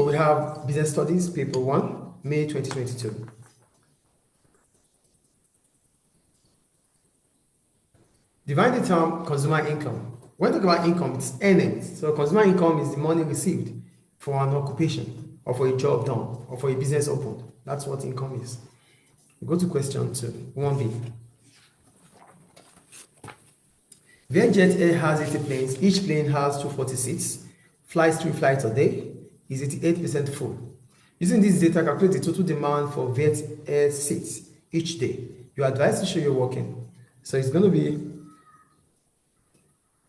we have Business Studies, Paper 1, May 2022. Define the term consumer income. When we talk about income, it's earnings. So consumer income is the money received for an occupation, or for a job done, or for a business opened. That's what income is. We go to question 2, 1B. Vietjet Air has 80 planes. Each plane has 240 seats. Flies 3 flights a day. Is 88% full. Using this data, calculate the total demand for Viet Air seats each day. You are advised to show your working. So it's going to be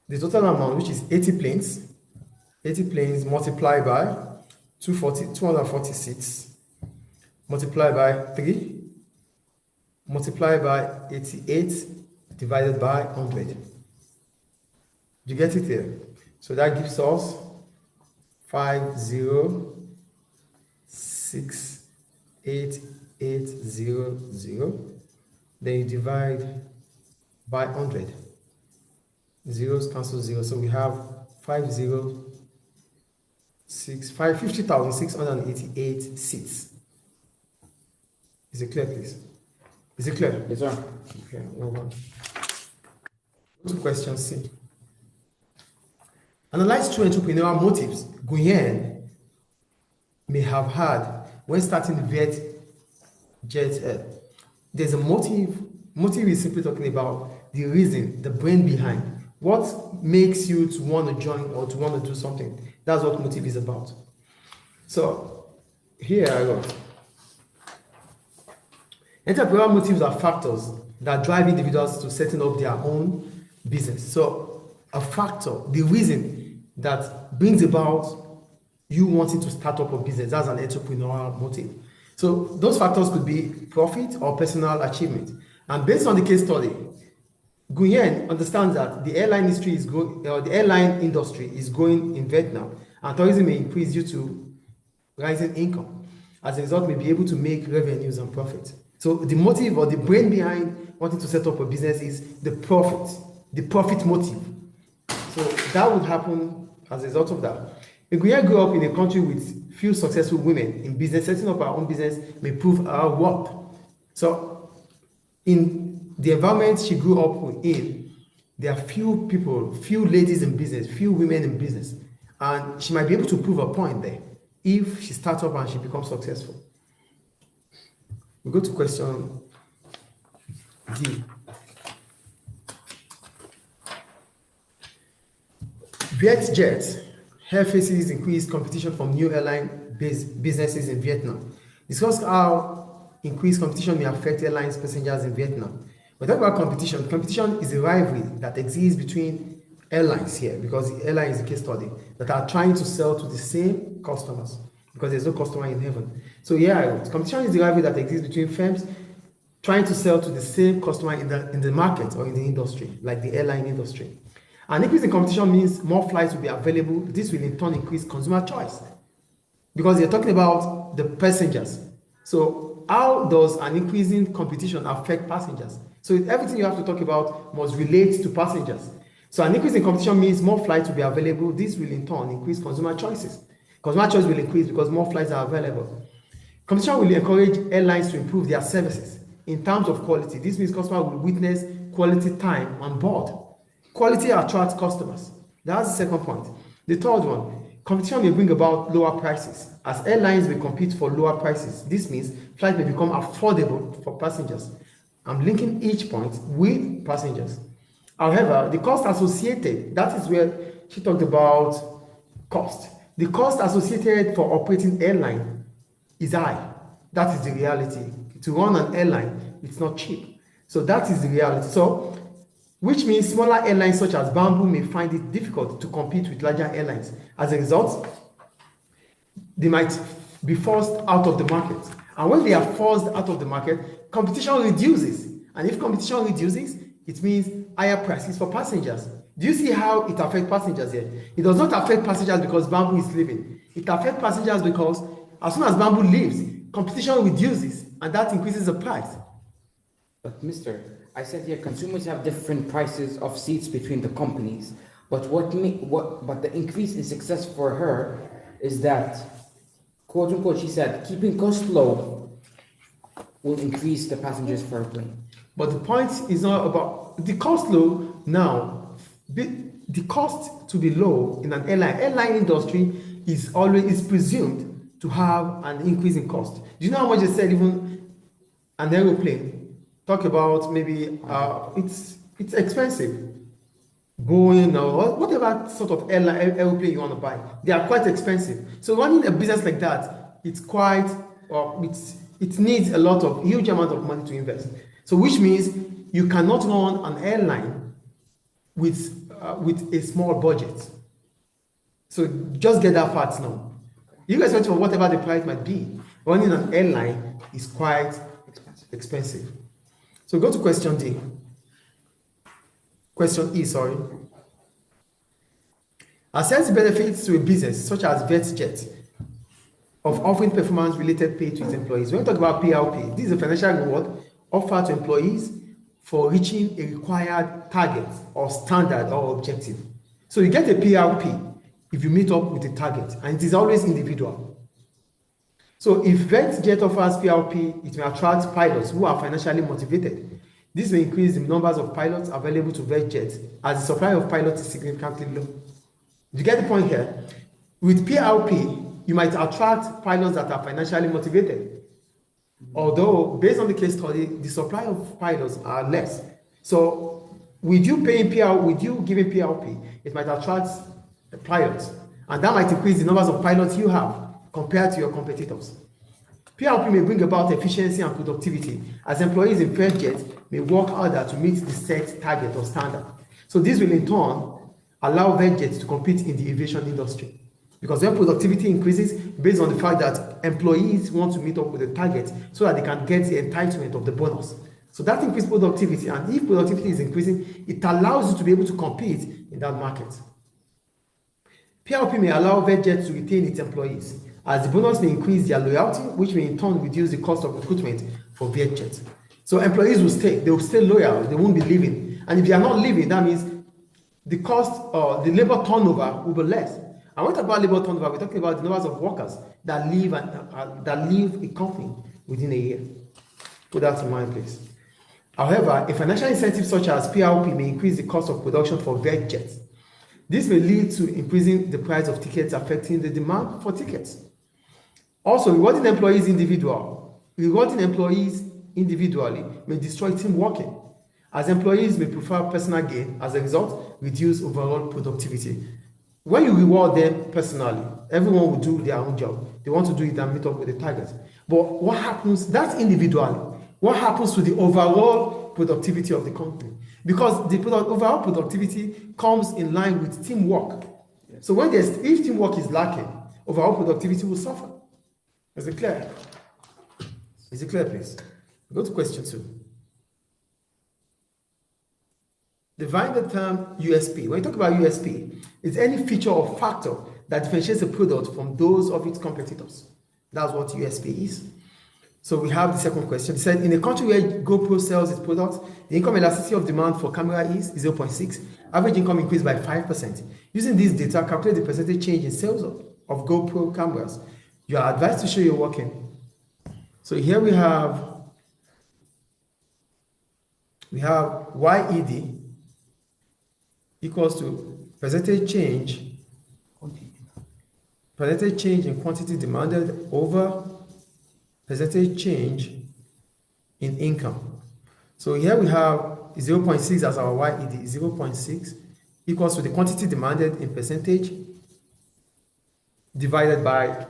the total amount, which is 80 planes multiplied by 240 seats, multiplied by 3, multiplied by 88, divided by 100. You get it here? So that gives us 506,880. Then you divide by 100. Zeros cancel 0. So we have 50,688 seats. Is it clear, please? Is it clear? Yes, sir. Okay, well on. Go to question C. Analyze 2 entrepreneurial motives Nguyen may have had when starting Vietjet. There's a motive. Motive is simply talking about the reason, the brain behind. What makes you to want to join or to want to do something? That's what motive is about. So here I go. Entrepreneurial motives are factors that drive individuals to setting up their own business. So a factor, the reason that brings about you wanting to start up a business, that's an entrepreneurial motive. So those factors could be profit or personal achievement. And based on the case study, Nguyen understands that the airline industry is growing in Vietnam, and tourism may increase due to rising income. As a result, may be able to make revenues and profit. So the motive or the brain behind wanting to set up a business is the profit motive. So that would happen as a result of that. Nguyen grew up in a country with few successful women in business. Setting up our own business may prove our worth. So in the environment she grew up in, there are few people, few ladies in business, few women in business, and she might be able to prove a point there if she starts up and she becomes successful. We go to question D. Vietjet Air faces increased competition from new airline businesses in Vietnam. Discuss how increased competition may affect airlines passengers in Vietnam. When we talk about competition, competition is a rivalry that exists between airlines here, because the airline is a case study, that are trying to sell to the same customers, because there's no customer in heaven. So yeah, competition is the rivalry that exists between firms trying to sell to the same customer in the market or in the industry, like the airline industry. An increase in competition means more flights will be available. This will in turn increase consumer choice, because you're talking about the passengers. So how does an increasing competition affect passengers? So everything you have to talk about must relate to passengers. So an increase in competition means more flights will be available. This will in turn increase consumer choices. Consumer choice will increase because more flights are available. Competition will encourage airlines to improve their services in terms of quality. This means customers will witness quality time on board. Quality attracts customers. That's the second point. The third one, competition may bring about lower prices. As airlines will compete for lower prices, this means flights may become affordable for passengers. I'm linking each point with passengers. However, the cost associated, that is where she talked about cost. The cost associated for operating airline is high. That is the reality. To run an airline, it's not cheap. So that is the reality. So, which means smaller airlines such as Bamboo may find it difficult to compete with larger airlines. As a result, they might be forced out of the market. And when they are forced out of the market, competition reduces. And if competition reduces, it means higher prices for passengers. Do you see how it affects passengers here? It does not affect passengers because Bamboo is leaving. It affects passengers because as soon as Bamboo leaves, competition reduces, and that increases the price. But Mr., I said here consumers have different prices of seats between the companies. But but the increase in success for her is that quote unquote, she said, keeping costs low will increase the passengers for a plane. But the point is not about the cost low now. The cost to be low in an airline industry is presumed to have an increase in cost. Do you know how much they said even an aeroplane? Talk about maybe it's expensive. Boeing or whatever sort of airplane you want to buy, they are quite expensive. So running a business like that, it needs a huge amount of money to invest. So which means you cannot run an airline with a small budget. So just get that part now. Irrespective of whatever the price might be, running an airline is quite expensive. So go to question D. Question E, sorry. Assess benefits to a business such as VetJet of offering performance-related pay to its employees. When we talk about PLP, this is a financial reward offered to employees for reaching a required target or standard or objective. So you get a PLP if you meet up with a target, and it is always individual. So if VetJet offers PLP, it may attract pilots who are financially motivated. This will increase the numbers of pilots available to VetJet as the supply of pilots is significantly low. You get the point here? With PLP, you might attract pilots that are financially motivated. Although, based on the case study, the supply of pilots are less. So, with you giving PLP, it might attract pilots. And that might increase the numbers of pilots you have compared to your competitors. PLP may bring about efficiency and productivity as employees in VetJet may work harder to meet the set target or standard. So this will in turn allow VetJet to compete in the aviation industry. Because when productivity increases based on the fact that employees want to meet up with the target so that they can get the entitlement of the bonus. So that increases productivity, and if productivity is increasing, it allows you to be able to compete in that market. PLP may allow VetJet to retain its employees, as the bonus may increase their loyalty, which may in turn reduce the cost of recruitment for VetJet. So employees will stay, they will stay loyal, they won't be leaving. And if they are not leaving, that means the cost or the labor turnover will be less. And what about labor turnover? We're talking about the numbers of workers that leave a company within a year. Put that in mind, please. However, a financial incentive such as PLP may increase the cost of production for VetJet. This may lead to increasing the price of tickets, affecting the demand for tickets. Also, rewarding employees individually may destroy team working, as employees may prefer personal gain, as a result, reduce overall productivity. When you reward them personally, everyone will do their own job. They want to do it and meet up with the target. But what happens, that's individually. What happens to the overall productivity of the company? Because the overall productivity comes in line with teamwork. So if teamwork is lacking, overall productivity will suffer. Is it clear? Is it clear, please? Go to question 2. Define the term USP. When you talk about USP, it's any feature or factor that differentiates a product from those of its competitors. That's what USP is. So we have the second question. It said, in a country where GoPro sells its products, the income elasticity of demand for camera is 0.6. Average income increased by 5%. Using this data, calculate the percentage change in sales of GoPro cameras. You are advised to show your working. So here we have YED equals to percentage change in quantity demanded over percentage change in income. So here we have 0.6 as our YED, 0.6 equals to the quantity demanded in percentage divided by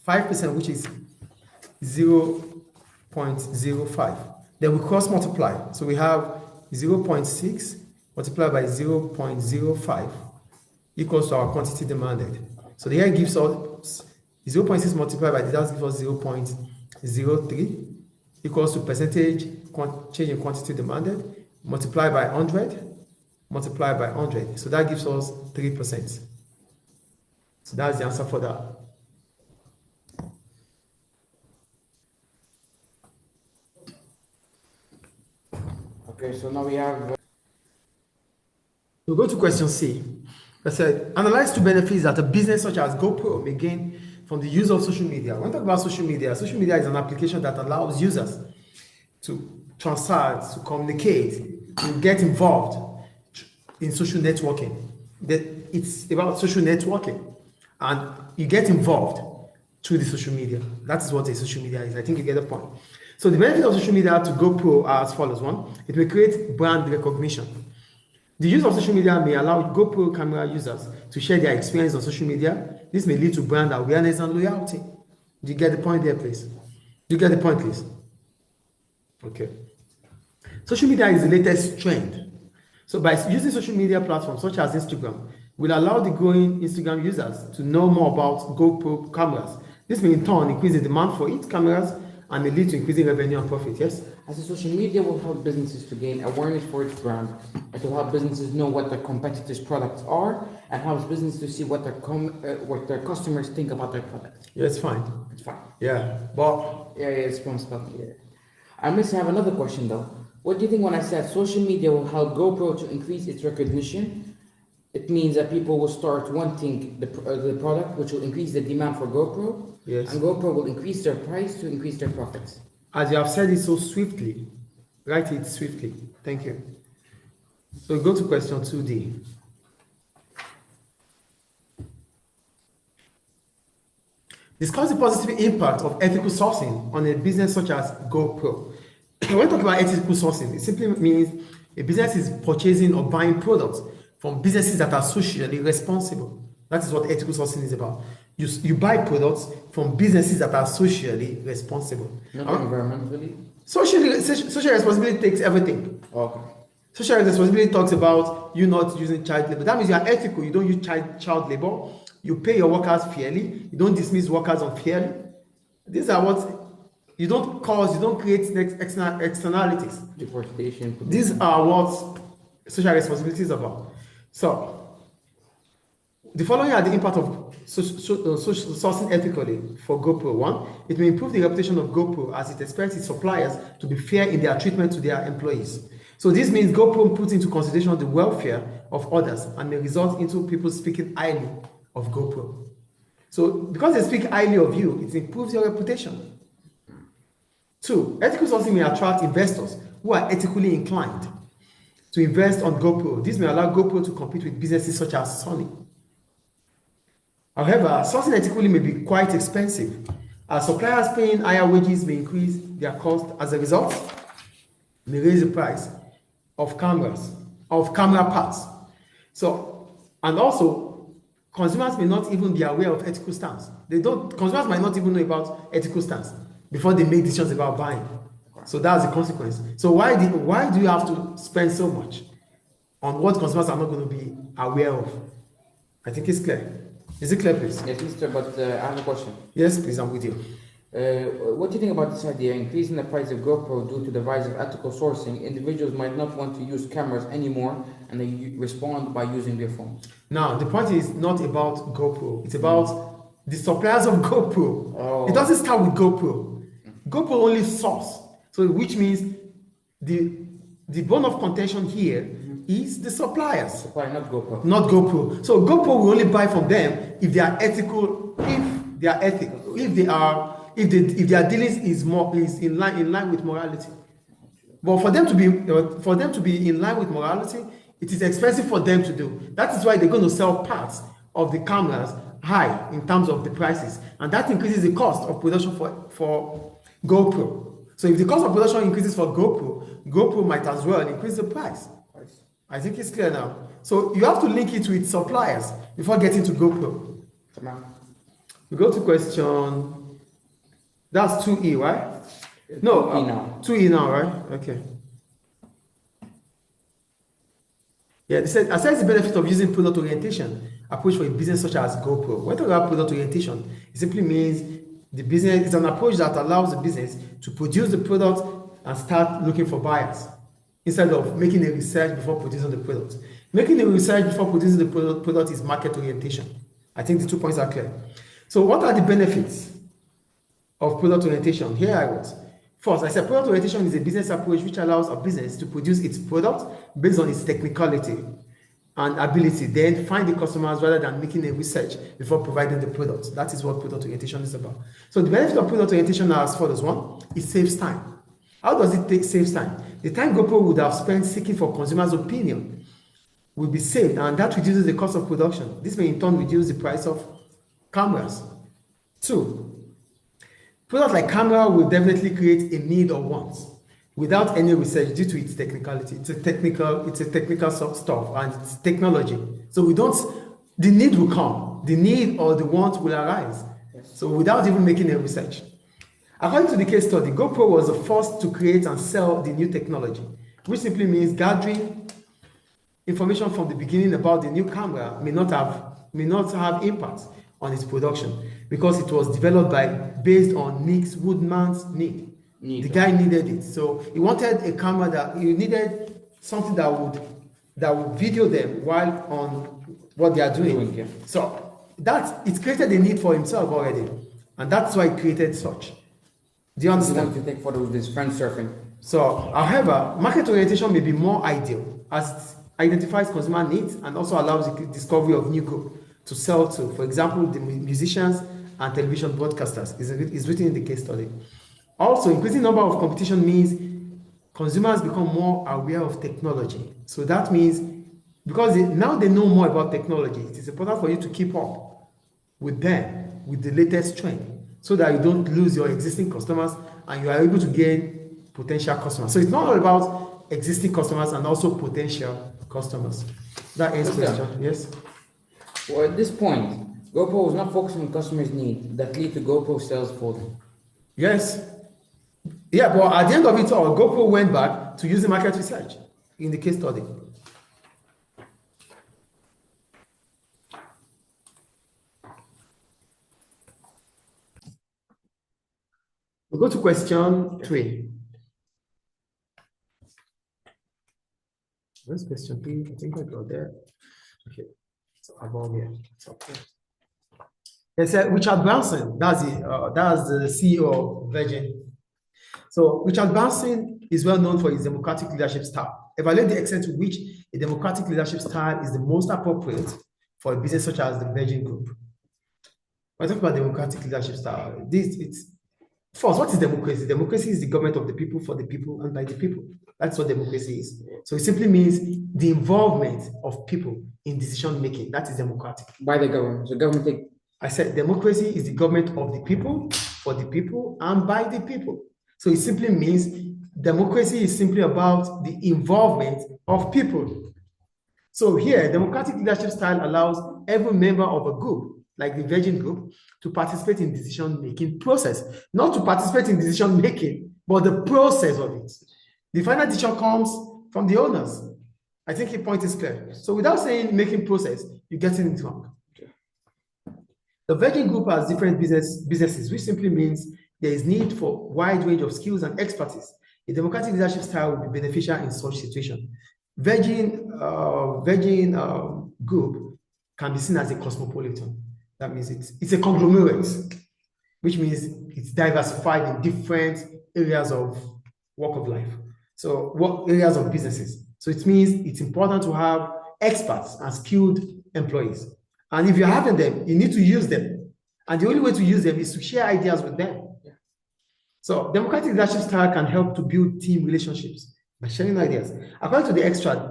5%, which is 0.05. Then we cross multiply. So we have 0.6 multiplied by 0.05 equals to our quantity demanded. So here gives us 0.6 multiplied by that gives us 0.03 equals to percentage change in quantity demanded multiplied by 100 multiplied by 100. So that gives us 3%. So that's the answer for that. Okay, so now we have... We'll go to question C. I said, analyze two benefits that a business such as GoPro may gain from the use of social media. When we talk about social media is an application that allows users to transact, to communicate, to get involved in social networking. It's about social networking, and you get involved through the social media. That is what a social media is. I think you get the point. So the benefit of social media to GoPro are as follows. One, it will create brand recognition. The use of social media may allow GoPro camera users to share their experience on social media. This may lead to brand awareness and loyalty. Do you get the point there, please? Do you get the point, please? Okay. Social media is the latest trend. So by using social media platforms such as Instagram, will allow the growing Instagram users to know more about GoPro cameras. This may in turn increase the demand for its cameras and may lead to increasing revenue and profit. Yes? As a social media will help businesses to gain awareness for its brand, and to help businesses know what their competitors' products are, and helps businesses to see what their customers think about their products. Yeah, it's fine. It's fine. Yeah, but It's from spelling. Yeah. I must have another question though. What do you think when I said social media will help GoPro to increase its recognition? It means that people will start wanting the product, which will increase the demand for GoPro. Yes. And GoPro will increase their price to increase their profits. as you have said it so swiftly, write it swiftly. Thank you. So go to question 2D. Discuss the positive impact of ethical sourcing on a business such as GoPro. When we talk about ethical sourcing, it simply means a business is purchasing or buying products from businesses that are socially responsible. That is what ethical sourcing is about. You buy products from businesses that are socially responsible. Not environmentally? Social responsibility takes everything. Okay. Social responsibility talks about you not using child labor. That means you are ethical. You don't use child labor. You pay your workers fairly. You don't dismiss workers unfairly. These are what you don't cause. You don't create externalities. Deforestation. These are what social responsibility is about. So, the following are the impact of sourcing ethically for GoPro. One, it may improve the reputation of GoPro as it expects its suppliers to be fair in their treatment to their employees. So this means GoPro puts into consideration the welfare of others and may result into people speaking highly of GoPro. So because they speak highly of you, it improves your reputation. Two, ethical sourcing may attract investors who are ethically inclined to invest on GoPro. This may allow GoPro to compete with businesses such as Sony. However, sourcing ethically may be quite expensive, as suppliers paying higher wages may increase their cost. As a result, may raise the price of camera parts. So, and also, consumers may not even be aware of ethical stance. Consumers might not even know about ethical stance before they make decisions about buying. So that's the consequence. So why do you have to spend so much on what consumers are not going to be aware of? I think it's clear. Is it clear, please? Yes, Mr. But I have a question. Yes, please, I'm with you. What do you think about this idea? Increasing the price of GoPro due to the rise of ethical sourcing, individuals might not want to use cameras anymore, and they respond by using their phones. Now, the point is not about GoPro. It's about the suppliers of GoPro. Oh. It doesn't start with GoPro. GoPro only source. So, which means the bone of contention here is the suppliers. Supply, not GoPro. Not GoPro. So GoPro will only buy from them if they are ethical, if they are ethical, if their dealings is in line with morality. But for them to be in line with morality, it is expensive for them to do. That is why they're going to sell parts of the cameras high in terms of the prices, and that increases the cost of production for GoPro. So if the cost of production increases for GoPro might as well increase the price. I think it's clear now. So you have to link it with suppliers before getting to GoPro. Come on. We go to question. That's 2E, right? No, 2E now. 2E now, right? Okay. Yeah, they said, assess the benefit of using product orientation approach for a business such as GoPro. When talking about product orientation, it simply means the business is an approach that allows the business to produce the product and start looking for buyers, instead of making a research before producing the product. Making a research before producing the product is market orientation. I think the 2 points are clear. So what are the benefits of product orientation? Here I was. First, I said product orientation is a business approach which allows a business to produce its product based on its technicality and ability, then find the customers rather than making a research before providing the product. That is what product orientation is about. So the benefit of product orientation are as follows. One, it saves time. How does it save time? The time GoPro would have spent seeking for consumers' opinion will be saved, and that reduces the cost of production. This may in turn reduce the price of cameras. Two, products like camera will definitely create a need or want without any research due to its technicality. It's a technical stuff and it's technology. So the need will come, the need or the want will arise. So without even making a research. According to the case study, GoPro was the first to create and sell the new technology, which simply means gathering information from the beginning about the new camera may not have impact on its production because it was developed based on Nick Woodman's need. The guy needed it, so he wanted a camera that he needed something that would video them while on what they are doing. So it created a need for himself already, and that's why he created such. Do you understand? He wanted to take photos with his friends surfing. So, however, market orientation may be more ideal as it identifies consumer needs and also allows the discovery of new group to sell to. For example, the musicians and television broadcasters is written in the case study. Also, increasing number of competition means consumers become more aware of technology. So that means because now they know more about technology, it is important for you to keep up with them, with the latest trend, so that you don't lose your existing customers and you are able to gain potential customers. So it's not all about existing customers and also potential customers. That ends question. Yes? Well, at this point, GoPro was not focusing on customers' needs that lead to GoPro sales for them. Yes. Yeah, but at the end of it all, GoPro went back to use the market research in the case study. We'll go to question 3. Where's question 3? I think I got there. Okay, so above here. So, they said Richard Branson, that's the CEO of Virgin. So Richard Branson is well known for his democratic leadership style. Evaluate the extent to which a democratic leadership style is the most appropriate for a business such as the Virgin Group. When I talk about democratic leadership style, first, what is democracy? Democracy is the government of the people, for the people, and by the people. That's what democracy is. So it simply means the involvement of people in decision making. That is democratic. By the government. So government. I said democracy is the government of the people, for the people, and by the people. So it simply means democracy is simply about the involvement of people. So here, democratic leadership style allows every member of a group, like the Virgin Group, to participate in decision-making process. Not to participate in decision-making, but the process of it. The final decision comes from the owners. I think the point is clear. So without saying making process, you're getting it wrong. The Virgin Group has different businesses, which simply means there is need for a wide range of skills and expertise. A democratic leadership style will be beneficial in such situation. Virgin Group can be seen as a cosmopolitan. That means it's a conglomerate, which means it's diversified in different areas of walk of life. So what areas of businesses. So it means it's important to have experts and skilled employees. And if you're having them, you need to use them. And the only way to use them is to share ideas with them. So democratic leadership style can help to build team relationships by sharing ideas. According to the extract,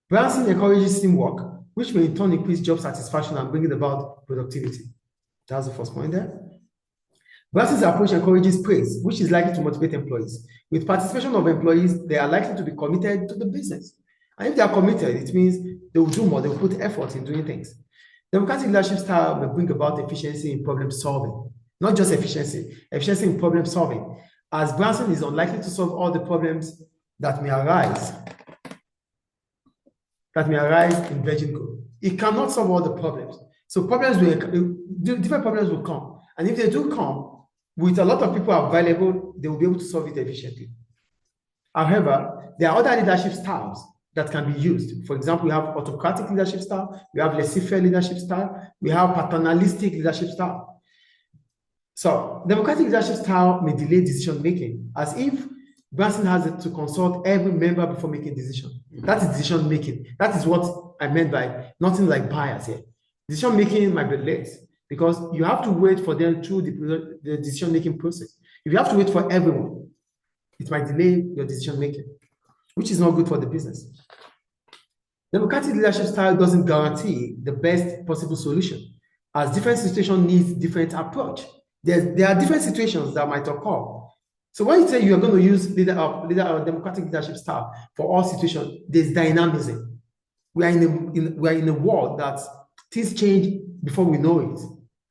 Branson encourages teamwork, which may in turn increase job satisfaction and bring about productivity. That's the first point there. Branson's approach encourages praise, which is likely to motivate employees. With participation of employees, they are likely to be committed to the business. And if they are committed, it means they will do more, they will put effort in doing things. Democratic leadership style may bring about efficiency in problem solving, not just efficiency in problem solving, as Branson is unlikely to solve all the problems that may arise in Virgin Group. It cannot solve all the problems. So different problems will come. And if they do come, with a lot of people available, they will be able to solve it efficiently. However, there are other leadership styles that can be used. For example, we have autocratic leadership style, we have laissez-faire leadership style, we have paternalistic leadership style. So democratic leadership style may delay decision making, as if Branson has to consult every member before making decision. That is decision making. That is what I meant by nothing like bias here. Decision making might be late because you have to wait for them through the decision making process. If you have to wait for everyone, it might delay your decision making, which is not good for the business. Democratic leadership style doesn't guarantee the best possible solution, as different situations need different approach. There are different situations that might occur. So when you say you are going to use democratic leadership style for all situations, there's dynamism. We are in a world that things change before we know it.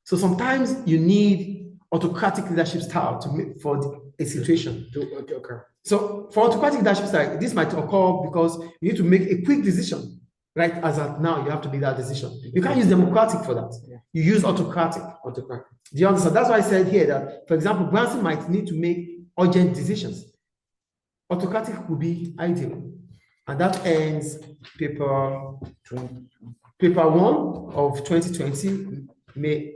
So sometimes you need autocratic leadership style for a situation to occur. So for autocratic leadership style, this might occur because you need to make a quick decision, right? As of now, you have to make that decision. You can't use democratic for that. Yeah. You use autocratic. Autocratic. Do you understand? That's why I said here that, for example, Branson might need to make urgent decisions. Autocratic would be ideal. And that ends paper 1 of 2020, May,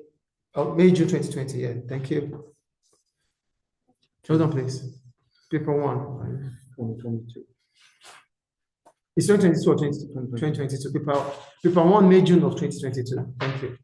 June 2020. Yeah, thank you. Hold on, please. Paper 1. 2022. It's 2022 or 2022? 2022. Paper 1, May, June of 2022. Thank you.